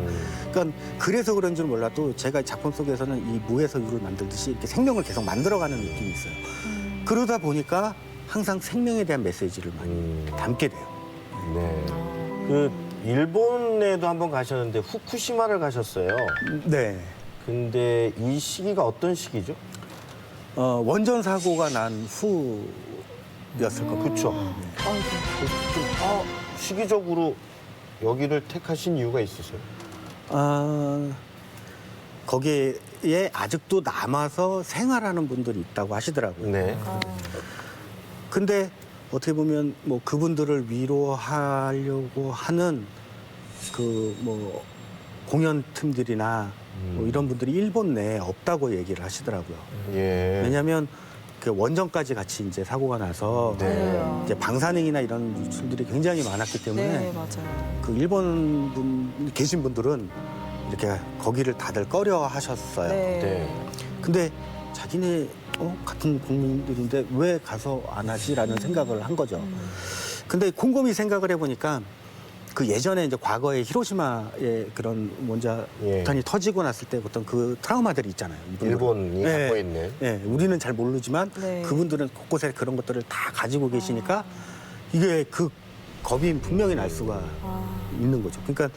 그러니까 그래서 그런지는 몰라도 제가 작품 속에서는 이 무에서 유를 만들듯이 이렇게 생명을 계속 만들어가는 느낌이 있어요. 그러다 보니까 항상 생명에 대한 메시지를 많이 담게 돼요. 네. 그 일본에도 한번 가셨는데 후쿠시마를 가셨어요. 네. 근데 이 시기가 어떤 시기죠? 원전 사고가 난 후였을 겁니다. 그렇죠. 시기적으로 여기를 택하신 이유가 있으세요? 거기에 아직도 남아서 생활하는 분들이 있다고 하시더라고요. 네. 근데 어떻게 보면 뭐 그분들을 위로하려고 하는 그 뭐 공연 틈들이나 뭐 이런 분들이 일본 내에 없다고 얘기를 하시더라고요. 예. 왜냐하면 그 원전까지 같이 이제 사고가 나서 이제 방사능이나 이런 유출들이 굉장히 많았기 때문에 네, 맞아요. 그 일본 분 계신 분들은 이렇게 거기를 다들 꺼려 하셨어요. 네. 근데 자기네 같은 국민들인데 왜 가서 안 하지라는 생각을 한 거죠. 근데 곰곰이 생각을 해보니까 그 예전에 이제 과거에 히로시마의 그런 원자폭탄이 터지고 났을 때 어떤 그 트라우마들이 있잖아요. 이분들은. 일본이 갖고 있는. 네, 우리는 잘 모르지만 네. 그분들은 곳곳에 그런 것들을 다 가지고 계시니까 이게 그 겁이 분명히 날 수가 있는 거죠. 그러니까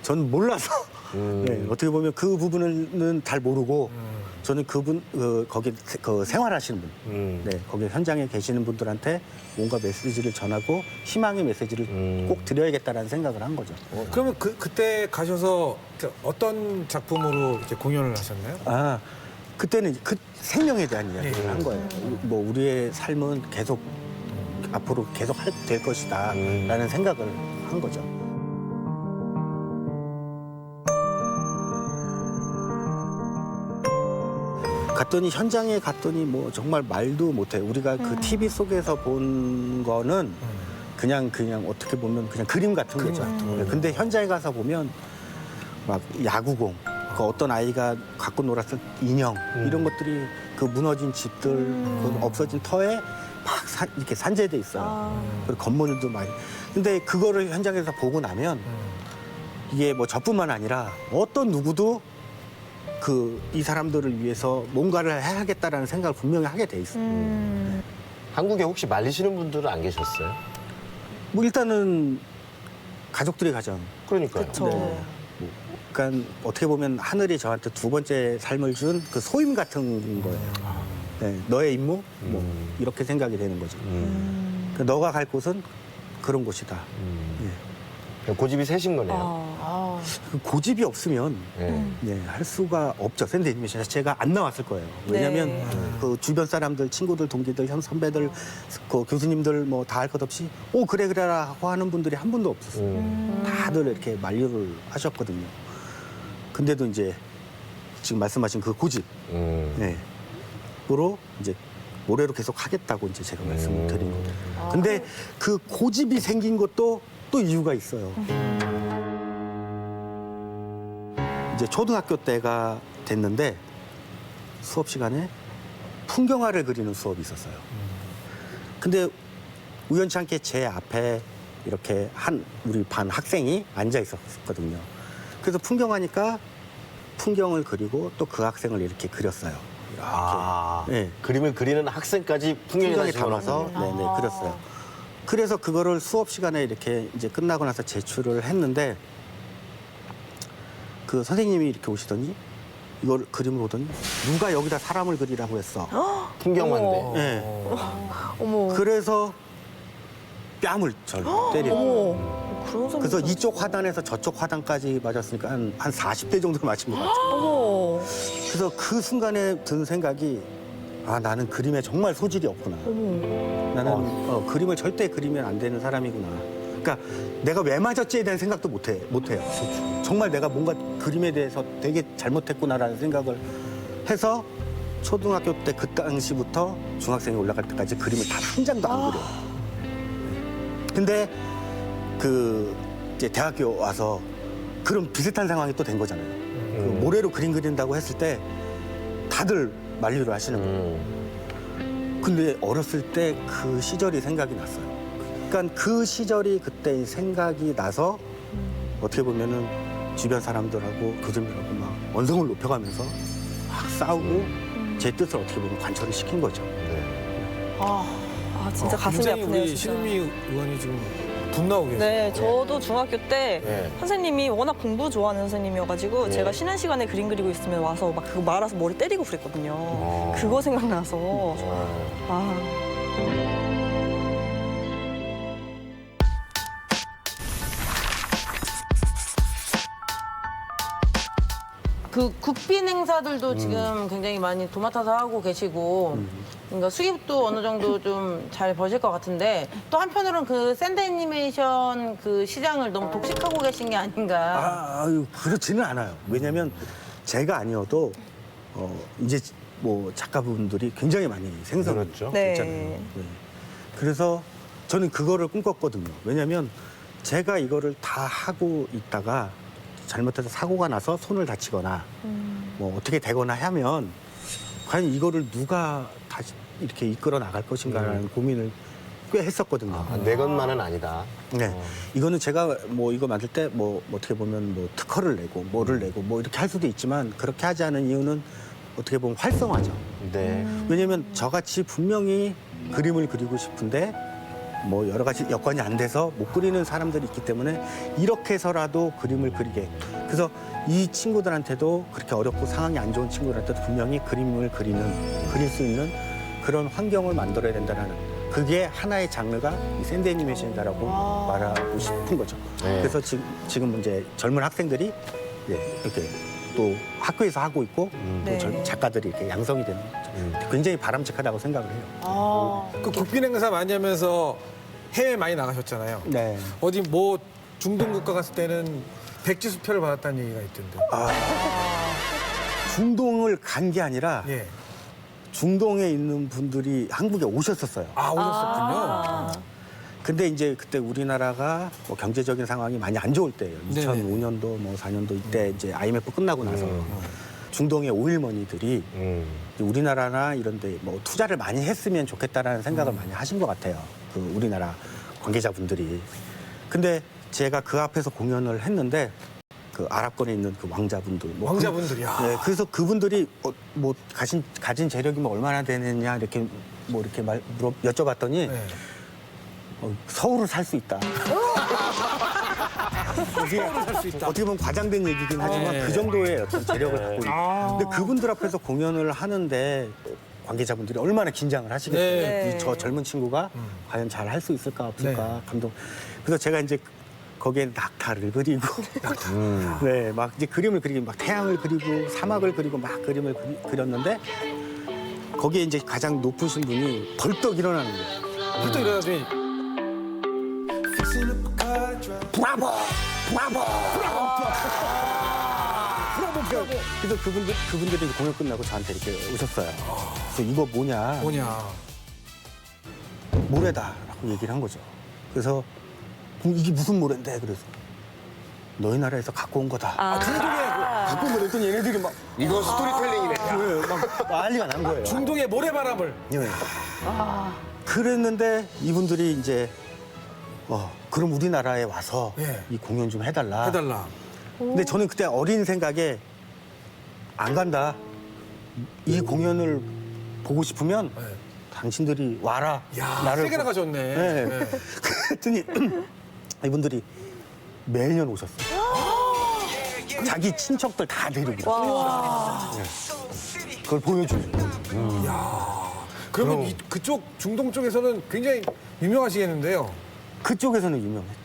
전 몰라서 네, 어떻게 보면 그 부분은 잘 모르고 저는 거기 생활하시는 분, 네, 거기 현장에 계시는 분들한테 뭔가 메시지를 전하고 희망의 메시지를 꼭 드려야겠다라는 생각을 한 거죠. 그러면 그때 가셔서 어떤 작품으로 이렇게 공연을 하셨나요? 그때는 그 생명에 대한 이야기를 한 거예요. 뭐 우리의 삶은 계속 앞으로 계속 될 것이다라는 생각을 한 거죠. 현장에 갔더니 뭐 정말 말도 못해요. 우리가 그 TV 속에서 본 거는 그냥 어떻게 보면 그냥 그림 같은 거죠. 근데 현장에 가서 보면 막 야구공, 그 어떤 아이가 갖고 놀았을 인형 이런 것들이 그 무너진 집들, 그 없어진 터에 막 이렇게 산재돼 있어요. 그리고 건물도 많이. 근데 그거를 현장에서 보고 나면 이게 뭐 저뿐만 아니라 어떤 누구도 이 사람들을 위해서 뭔가를 해야겠다라는 생각을 분명히 하게 돼 있어요. 한국에 혹시 말리시는 분들은 안 계셨어요? 뭐 일단은 가족들이 가장. 그러니까요. 네. 그러니까 어떻게 보면 하늘이 저한테 두 번째 삶을 준 그 소임 같은 거예요. 네, 너의 임무? 뭐 이렇게 생각이 되는 거죠. 그러니까 너가 갈 곳은 그런 곳이다. 고집이 세신 거네요. 그 고집이 없으면 네, 할 수가 없죠. 샌드 애니메이션 자체가 안 나왔을 거예요. 왜냐하면 네. 그 주변 사람들, 친구들, 동기들, 현 선배들, 그 교수님들 뭐 다 할 것 없이 그래 그래라고 하는 분들이 한 분도 없었어요. 다들 이렇게 만류를 하셨거든요. 근데도 이제 지금 말씀하신 그 고집, 네, 으로 이제 모래로 계속 하겠다고 이제 제가 말씀을 드린 거예요. 근데 그 고집이 생긴 것도 또 이유가 있어요. 이제 초등학교 때가 됐는데 수업 시간에 풍경화를 그리는 수업이 있었어요. 근데 우연치 않게 제 앞에 이렇게 우리 반 학생이 앉아 있었거든요. 그래서 풍경화니까 풍경을 그리고 또 그 학생을 이렇게 그렸어요. 이렇게. 네. 그림을 그리는 학생까지 풍경에 풍경에 담아서 담아서 네네 그렸어요. 그래서 그거를 수업 시간에 이렇게 이제 끝나고 나서 제출을 했는데 그 선생님이 이렇게 오시더니 이걸 그림을 보더니 누가 여기다 사람을 그리라고 했어. 풍경만데. 네. 어머. 그래서 뺨을 절 때리고. 어머. 그런 상황. 그래서 이쪽 화단에서 저쪽 화단까지 맞았으니까 한 40대 정도 맞힌 것 같아요. 어머. 그래서 그 순간에 든 생각이 나는 그림에 정말 소질이 없구나. 나는 그림을 절대 그리면 안 되는 사람이구나. 그러니까 내가 왜 맞았지에 대한 생각도 못해요. 정말 내가 뭔가 그림에 대해서 되게 잘못했구나라는 생각을 해서 초등학교 때 그 당시부터 중학생이 올라갈 때까지 그림을 단 한 장도 안 그려요. 근데 이제 대학교 와서 그런 비슷한 상황이 또 된 거잖아요. 그 모래로 그림 그린다고 했을 때 다들 만류를 하시는 거예요. 근데 어렸을 때 그 시절이 생각이 났어요. 그러니까 그 시절이 그때 생각이 나서 어떻게 보면은 주변 사람들하고 교수님들하고 막 언성을 높여가면서 막 싸우고 제 뜻을 어떻게 보면 관철을 시킨 거죠. 진짜 가슴이 굉장히 아프네요. 우리 진짜. 신은미 의원이 지금 분나오고 계세요. 네, 저도 중학교 때 네. 선생님이 워낙 공부 좋아하는 선생님이어가지고 제가 쉬는 시간에 그림 그리고 있으면 와서 막 그거 말아서 머리 때리고 그랬거든요. 그거 생각나서 그 국빈 행사들도 지금 굉장히 많이 도맡아서 하고 계시고 그러니까 수입도 어느 정도 좀 잘 버실 것 같은데 또 한편으로는 그 샌드 애니메이션 그 시장을 너무 독식하고 계신 게 아닌가. 그렇지는 않아요. 왜냐면 제가 아니어도 이제 뭐 작가분들이 굉장히 많이 생성을 그렇죠. 네. 했잖아요. 네. 그래서 저는 그거를 꿈꿨거든요. 왜냐면 제가 이거를 다 하고 있다가 잘못해서 사고가 나서 손을 다치거나 뭐 어떻게 되거나 하면 과연 이거를 누가 다시 이렇게 이끌어 나갈 것인가라는 고민을 꽤 했었거든요. 내 것만은 아니다. 네. 이거는 제가 뭐 이거 만들 때 뭐 어떻게 보면 뭐 특허를 내고 뭐를 내고 뭐 이렇게 할 수도 있지만 그렇게 하지 않은 이유는 어떻게 보면 활성화죠. 네. 왜냐면 저같이 분명히 그림을 그리고 싶은데 뭐 여러 가지 여건이 안 돼서 못 그리는 사람들이 있기 때문에 이렇게 해서라도 그림을 그리게. 그래서 이 친구들한테도 그렇게 어렵고 상황이 안 좋은 친구들한테도 분명히 그림을 그릴 수 있는 그런 환경을 만들어야 된다는 그게 하나의 장르가 이 샌드 애니메이션이다라고 말하고 싶은 거죠. 네. 그래서 지금 이제 젊은 학생들이 이렇게 또 학교에서 하고 있고 또 젊은 작가들이 이렇게 양성이 되는 거죠. 굉장히 바람직하다고 생각을 해요. 그 국빈 행사 많이 하면서 해외 많이 나가셨잖아요. 네. 어디 뭐 중동 국가 갔을 때는 백지 수표를 받았다는 얘기가 있던데. 중동을 간 게 아니라 예. 중동에 있는 분들이 한국에 오셨었어요. 오셨었군요. 근데 이제 그때 우리나라가 뭐 경제적인 상황이 많이 안 좋을 때예요. 네네. 2005년도 뭐 4년도 이때 이제 IMF 끝나고 나서 중동의 오일머니들이 우리나라나 이런데 뭐 투자를 많이 했으면 좋겠다라는 생각을 많이 하신 것 같아요. 그 우리나라 관계자분들이. 근데 제가 그 앞에서 공연을 했는데 그 아랍권에 있는 그 왕자분들. 뭐 왕자분들이야. 네, 그래서 그분들이 뭐 가진 재력이 뭐 얼마나 되느냐 이렇게 뭐 이렇게 여쭤봤더니 네. 서울을 살 수 있다. 서울을 살 수 있다. 어떻게 보면 과장된 얘기긴 하지만 네. 그 정도의 어떤 재력을 갖고 있는. 근데 그분들 앞에서 공연을 하는데 관계자분들이 얼마나 긴장을 하시겠어요. 네. 저 젊은 친구가 과연 잘 할 수 있을까 없을까 네. 감동. 그래서 제가 이제 거기에 낙타를 그리고 네, 막 이제 그림을 그리고 막 태양을 그리고 사막을 그리고 막 그림을 그렸는데 거기에 이제 가장 높으신 분이 벌떡 일어나는 거예요. 훌쩍 일어나더니 브라보! 브라보! 그래서 그분들이 이제 공연 끝나고 저한테 이렇게 오셨어요. 그래서 이거 뭐냐? 모래다라고 얘기를 한 거죠. 그래서 이게 무슨 모래인데? 그래서 너희 나라에서 갖고 온 거다. 갖고 온 거랬더니 얘네들이 막 이거 스토리텔링이네. 막 난리가 난 거예요. 중동의 모래바람을. 네. 그랬는데 이분들이 이제 그럼 우리나라에 와서 예. 이 공연 좀 해달라. 해달라. 근데 저는 그때 어린 생각에 안 간다. 이 공연을 보고 싶으면 네. 당신들이 와라. 야, 세게 나가셨네. 네. 네. 그랬더니 이분들이 매년 오셨어요. 자기 친척들 다 데리고. 네. 그걸 보여주죠. 그러면 그쪽 중동 쪽에서는 굉장히 유명하시겠는데요. 그쪽에서는 유명했죠.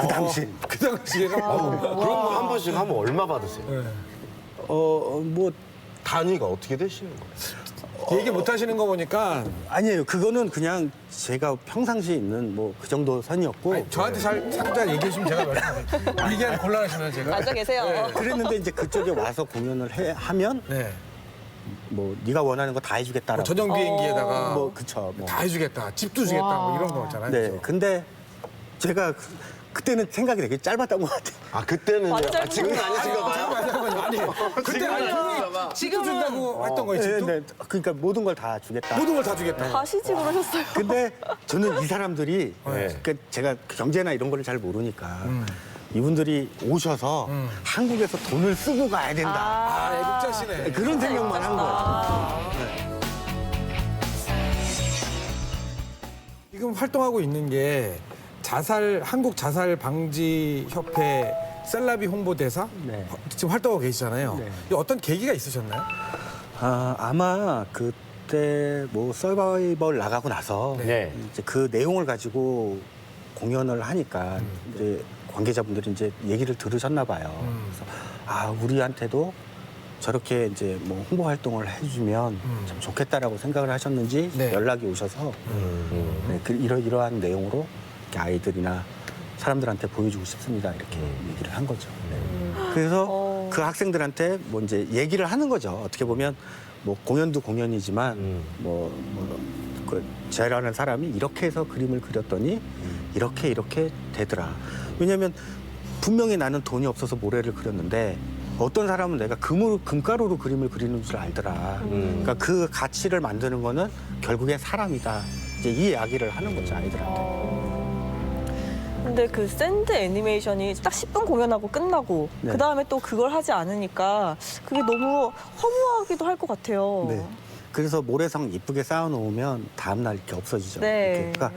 그 당시. 그 당시에는 그런 거 한 번씩 하면 얼마 받으세요? 네. 뭐 단위가 어떻게 되시는 거예요? 얘기 못 하시는 거 보니까 아니에요. 그거는 그냥 제가 평상시에 있는 뭐 그 정도 선이었고. 아니, 저한테 상자 얘기해 주시면 제가 말씀드릴게요. 얘기하기 곤란하시면 제가. 앉아 계세요. 그랬는데 이제 그쪽에 와서 공연을 하면 네. 뭐 네가 원하는 거 다 해주겠다라고. 전용 비행기에다가 뭐 그쵸. 뭐. 다 해주겠다, 집도 주겠다, 뭐 이런 거 있잖아요. 네. 그죠? 근데 제가 그때는 생각이 되게 짧았던 것 같아요. 아 그때는 완전 지금은 아니신가 봐요. 아니, 그때 분명히 집도 준다고 했던 거예요, 집도? 네, 그러니까 모든 걸 다 주겠다. 모든 걸 다 주겠다. 가시집을 하셨어요. 근데 저는 이 사람들이 네. 그러니까 제가 경제나 이런 거를 잘 모르니까 이분들이 오셔서 한국에서 돈을 쓰고 가야 된다. 아, 애국자시네. 그런 생각만 한 거예요. 지금 활동하고 있는 게 한국 자살 방지 협회 셀라비 홍보대사 네. 지금 활동하고 계시잖아요. 네. 이게 어떤 계기가 있으셨나요? 아마 그때 뭐 서바이벌 나가고 나서 네. 이제 그 내용을 가지고 공연을 하니까 이제 관계자분들이 이제 얘기를 들으셨나 봐요. 그래서 우리한테도 저렇게 이제 뭐 홍보 활동을 해주면 참 좋겠다라고 생각을 하셨는지 네. 연락이 오셔서 네, 이러한 내용으로 이렇게 아이들이나 사람들한테 보여주고 싶습니다 이렇게 얘기를 한 거죠. 네. 그래서 그 학생들한테 뭐 이제 얘기를 하는 거죠. 어떻게 보면 뭐 공연도 공연이지만 그 제라는 사람이 이렇게 해서 그림을 그렸더니 이렇게 되더라. 왜냐하면 분명히 나는 돈이 없어서 모래를 그렸는데 어떤 사람은 내가 금가루로 그림을 그리는 줄 알더라. 그러니까 그 가치를 만드는 거는 결국엔 사람이다. 이제 이 이야기를 하는 거죠 아이들한테. 근데 그 샌드 애니메이션이 딱 10분 공연하고 끝나고 네. 그 다음에 또 그걸 하지 않으니까 그게 너무 허무하기도 할 것 같아요. 네. 그래서 모래성 이쁘게 쌓아놓으면 다음날 이렇게 없어지죠. 네. 이렇게. 그러니까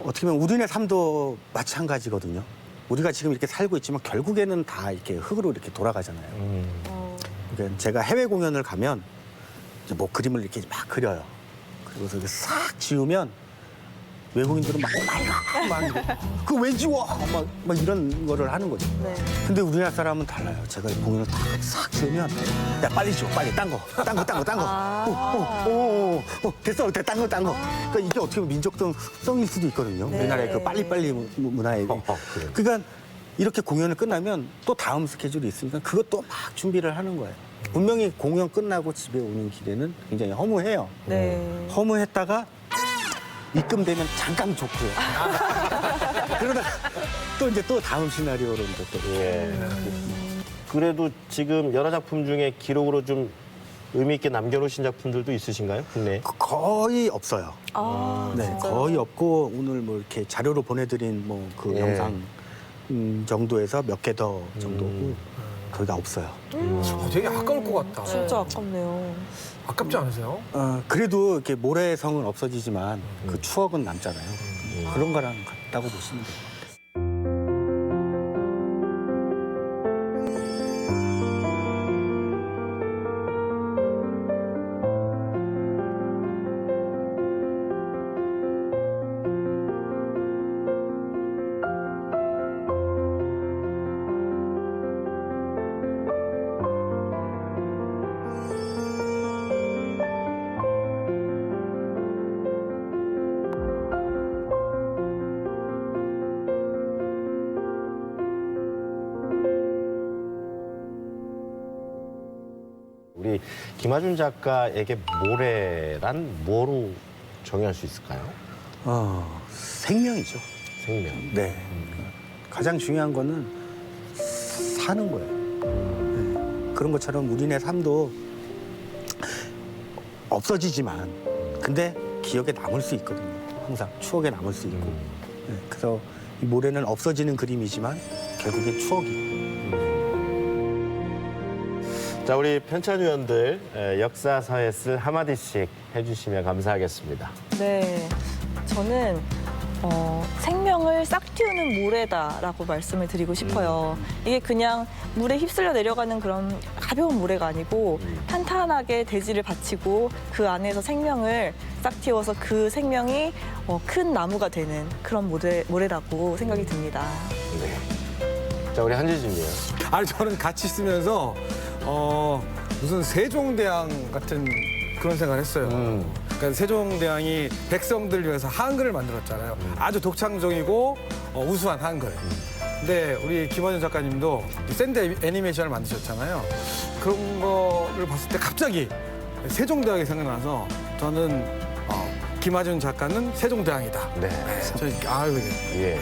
어떻게 보면 우리네 삶도 마찬가지거든요. 우리가 지금 이렇게 살고 있지만 결국에는 다 이렇게 흙으로 이렇게 돌아가잖아요. 그러니까 제가 해외 공연을 가면 이제 뭐 그림을 이렇게 막 그려요. 그리고서 이렇게 싹 지우면 외국인들은 막 그거 왜 지워? 막 이런 거를 하는 거죠. 네. 근데 우리나라 사람은 달라요. 제가 공연을 싹 지우면 야 빨리 지워 빨리 딴 거. 됐어 딴 거. 그러니까 이게 어떻게 보면 민족성일 수도 있거든요. 네. 우리나라의 그 빨리빨리 문화에. 그래. 그러니까 이렇게 공연을 끝나면 또 다음 스케줄이 있으니까 그것도 막 준비를 하는 거예요. 분명히 공연 끝나고 집에 오는 길에는 굉장히 허무해요. 네. 허무했다가 입금되면 잠깐 좋고요. 그러다가 또 이제 또 다음 시나리오로 이제 또. 예. 그래도 지금 여러 작품 중에 기록으로 좀 의미 있게 남겨놓으신 작품들도 있으신가요? 국내? 거의 없어요. 네, 진짜요? 거의 없고 오늘 뭐 이렇게 자료로 보내드린 뭐 그 예. 영상 정도에서 몇 개 더 정도고 거의 다 없어요. 되게 아까울 것 같다. 진짜 아깝네요. 아깝지 않으세요? 그래도 이렇게 모래성은 없어지지만 그 추억은 남잖아요. 그런 거랑 같다고 보시면 돼요. 우리 김하준 작가에게 모래란 뭐로 정의할 수 있을까요? 생명이죠. 생명. 네. 가장 중요한 거는 사는 거예요. 네. 그런 것처럼 우리네 삶도 없어지지만 근데 기억에 남을 수 있거든요. 항상 추억에 남을 수 있고. 네. 그래서 이 모래는 없어지는 그림이지만 결국엔 추억이고. 자, 우리 편찬위원들 역사서에 쓸 한마디씩 해주시면 감사하겠습니다. 네, 저는 생명을 싹 틔우는 모래다라고 말씀을 드리고 싶어요. 이게 그냥 물에 휩쓸려 내려가는 그런 가벼운 모래가 아니고 탄탄하게 대지를 받치고 그 안에서 생명을 싹 틔워서 그 생명이 큰 나무가 되는 그런 모래라고 생각이 듭니다. 네. 자, 우리 한지진이요. 아니 저는 같이 있으면서 무슨 세종대왕 같은 그런 생각을 했어요. 그러니까 세종대왕이 백성들을 위해서 한글을 만들었잖아요. 아주 독창적이고 우수한 한글. 근데 우리 김하준 작가님도 샌드 애니메이션을 만드셨잖아요. 그런 거를 봤을 때 갑자기 세종대왕이 생각나서 저는 김하준 작가는 세종대왕이다. 네. 저희 아유 예.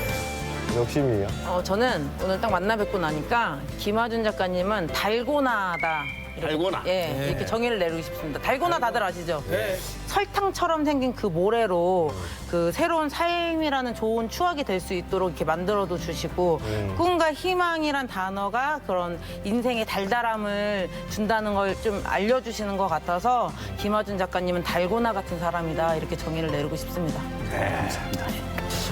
욕심이요. 저는 오늘 딱 만나 뵙고 나니까 김하준 작가님은 달고나다. 이렇게, 달고나? 예, 이렇게 정의를 내리고 싶습니다. 달고나 다들 아시죠? 네. 설탕처럼 생긴 그 모래로 그 새로운 삶이라는 좋은 추억이 될 수 있도록 이렇게 만들어도 주시고 꿈과 희망이란 단어가 그런 인생의 달달함을 준다는 걸 좀 알려주시는 것 같아서 김하준 작가님은 달고나 같은 사람이다 이렇게 정의를 내리고 싶습니다.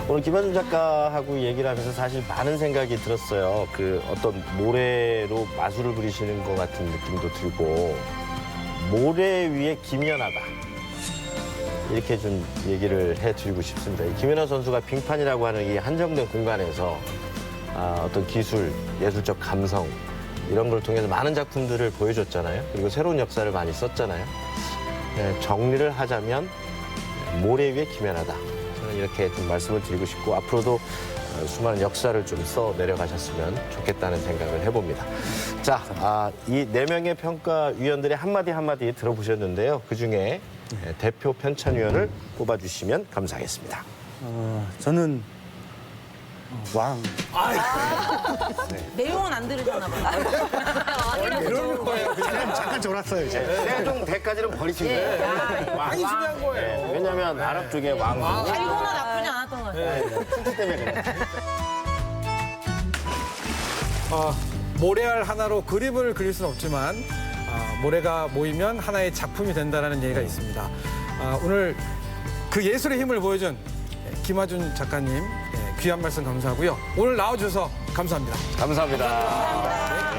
오늘 김하준 작가하고 얘기를 하면서 사실 많은 생각이 들었어요. 그 어떤 모래로 마술을 부리시는 것 같은 느낌도 들고 모래 위에 김연아다. 이렇게 좀 얘기를 해드리고 싶습니다. 이 김연아 선수가 빙판이라고 하는 이 한정된 공간에서 어떤 기술, 예술적 감성 이런 걸 통해서 많은 작품들을 보여줬잖아요. 그리고 새로운 역사를 많이 썼잖아요. 네, 정리를 하자면 모래 위에 김연아다. 저는 이렇게 좀 말씀을 드리고 싶고 앞으로도 수많은 역사를 좀 써 내려가셨으면 좋겠다는 생각을 해봅니다. 자, 이 4명의 평가위원들의 한마디 들어보셨는데요. 그중에 대표 편찬위원을 뽑아주시면 감사하겠습니다. 저는 왕. 내용은 안 들으셨나 봐요. 그런 거예요. 잠깐 졸았어요 이제. 세종 대까지는 버리시면 돼요. 많이 중요한 거예요. 네, 왜냐하면 아랍 쪽에 왕. 달고나 나쁘지 않았던 것 같아요. 틴트 때문에 그래요. 모래알 하나로 그림을 그릴 수는 없지만 모래가 모이면 하나의 작품이 된다는 얘기가 있습니다. 오늘 그 예술의 힘을 보여준 김하준 작가님 귀한 말씀 감사하고요. 오늘 나와주셔서 감사합니다. 감사합니다.